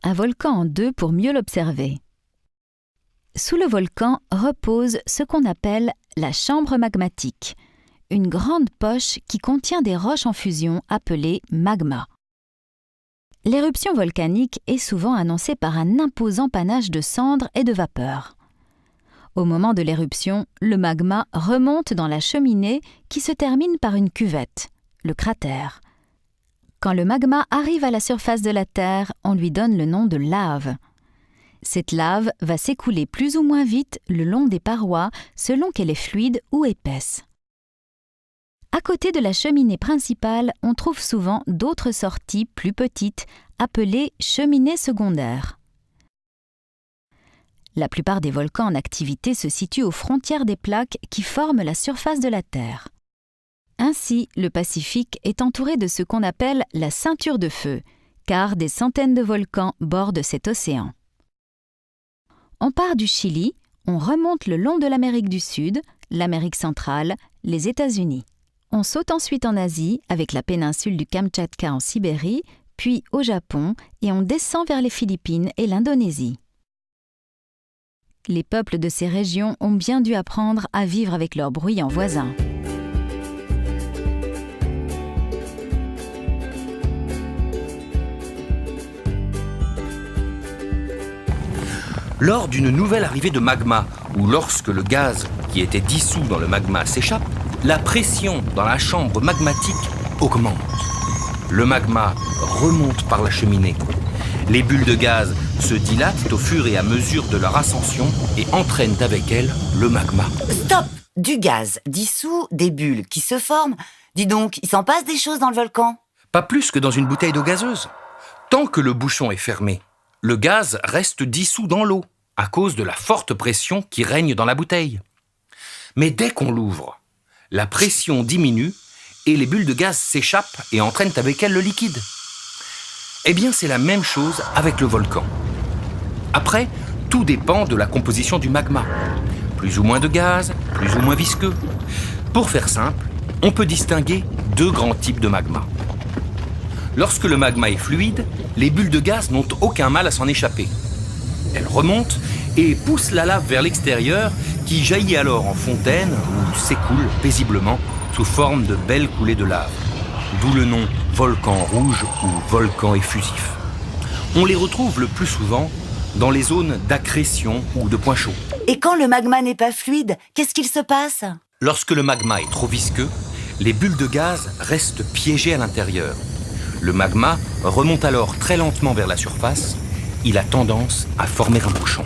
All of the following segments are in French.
un volcan en deux pour mieux l'observer. Sous le volcan repose ce qu'on appelle la chambre magmatique, une grande poche qui contient des roches en fusion appelées magma. L'éruption volcanique est souvent annoncée par un imposant panache de cendres et de vapeur. Au moment de l'éruption, le magma remonte dans la cheminée qui se termine par une cuvette, le cratère. Quand le magma arrive à la surface de la Terre, on lui donne le nom de lave. Cette lave va s'écouler plus ou moins vite le long des parois selon qu'elle est fluide ou épaisse. À côté de la cheminée principale, on trouve souvent d'autres sorties plus petites, appelées cheminées secondaires. La plupart des volcans en activité se situent aux frontières des plaques qui forment la surface de la Terre. Ainsi, le Pacifique est entouré de ce qu'on appelle la ceinture de feu, car des centaines de volcans bordent cet océan. On part du Chili, on remonte le long de l'Amérique du Sud, l'Amérique centrale, les États-Unis. On saute ensuite en Asie, avec la péninsule du Kamtchatka en Sibérie, puis au Japon, et on descend vers les Philippines et l'Indonésie. Les peuples de ces régions ont bien dû apprendre à vivre avec leurs bruyants voisins. Lors d'une nouvelle arrivée de magma, ou lorsque le gaz qui était dissous dans le magma s'échappe, la pression dans la chambre magmatique augmente. Le magma remonte par la cheminée. Les bulles de gaz se dilatent au fur et à mesure de leur ascension et entraînent avec elles le magma. Stop! Du gaz dissous, des bulles qui se forment. Dis donc, il s'en passe des choses dans le volcan? Pas plus que dans une bouteille d'eau gazeuse. Tant que le bouchon est fermé, le gaz reste dissous dans l'eau à cause de la forte pression qui règne dans la bouteille. Mais dès qu'on l'ouvre, la pression diminue et les bulles de gaz s'échappent et entraînent avec elles le liquide. Eh bien, c'est la même chose avec le volcan. Après, tout dépend de la composition du magma. Plus ou moins de gaz, plus ou moins visqueux. Pour faire simple, on peut distinguer deux grands types de magma. Lorsque le magma est fluide, les bulles de gaz n'ont aucun mal à s'en échapper. Elles remontent et poussent la lave vers l'extérieur qui jaillit alors en fontaine ou s'écoule paisiblement sous forme de belles coulées de lave. D'où le nom volcan rouge ou volcan effusif. On les retrouve le plus souvent dans les zones d'accrétion ou de points chauds. Et quand le magma n'est pas fluide, qu'est-ce qu'il se passe? Lorsque le magma est trop visqueux, les bulles de gaz restent piégées à l'intérieur. Le magma remonte alors très lentement vers la surface. Il a tendance à former un bouchon.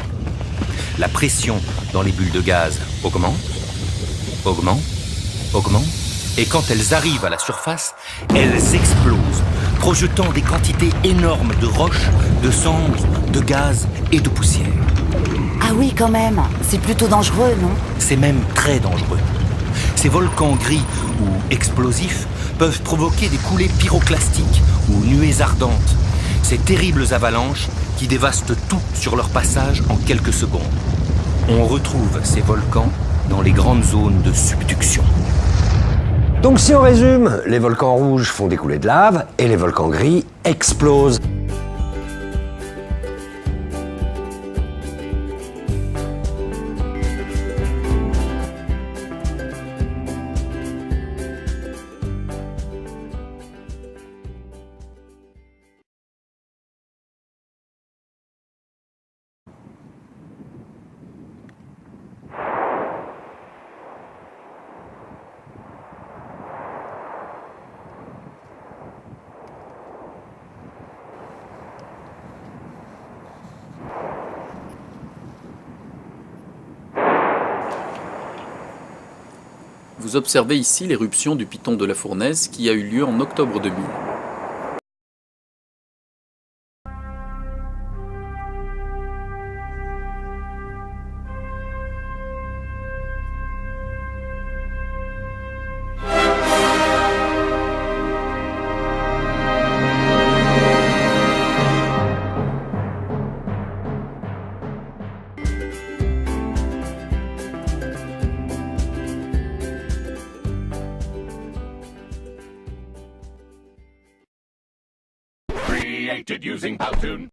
La pression dans les bulles de gaz augmente, augmente, augmente, et quand elles arrivent à la surface, elles explosent, projetant des quantités énormes de roches, de cendres, de gaz et de poussière. Ah oui, quand même, c'est plutôt dangereux, non? C'est même très dangereux. Ces volcans gris ou explosifs peuvent provoquer des coulées pyroclastiques ou nuées ardentes. Ces terribles avalanches qui dévastent tout sur leur passage en quelques secondes. On retrouve ces volcans dans les grandes zones de subduction. Donc si on résume, les volcans rouges font des coulées de lave et les volcans gris explosent. Vous observez ici l'éruption du Piton de la Fournaise qui a eu lieu en octobre 2000. Created using Powtoon.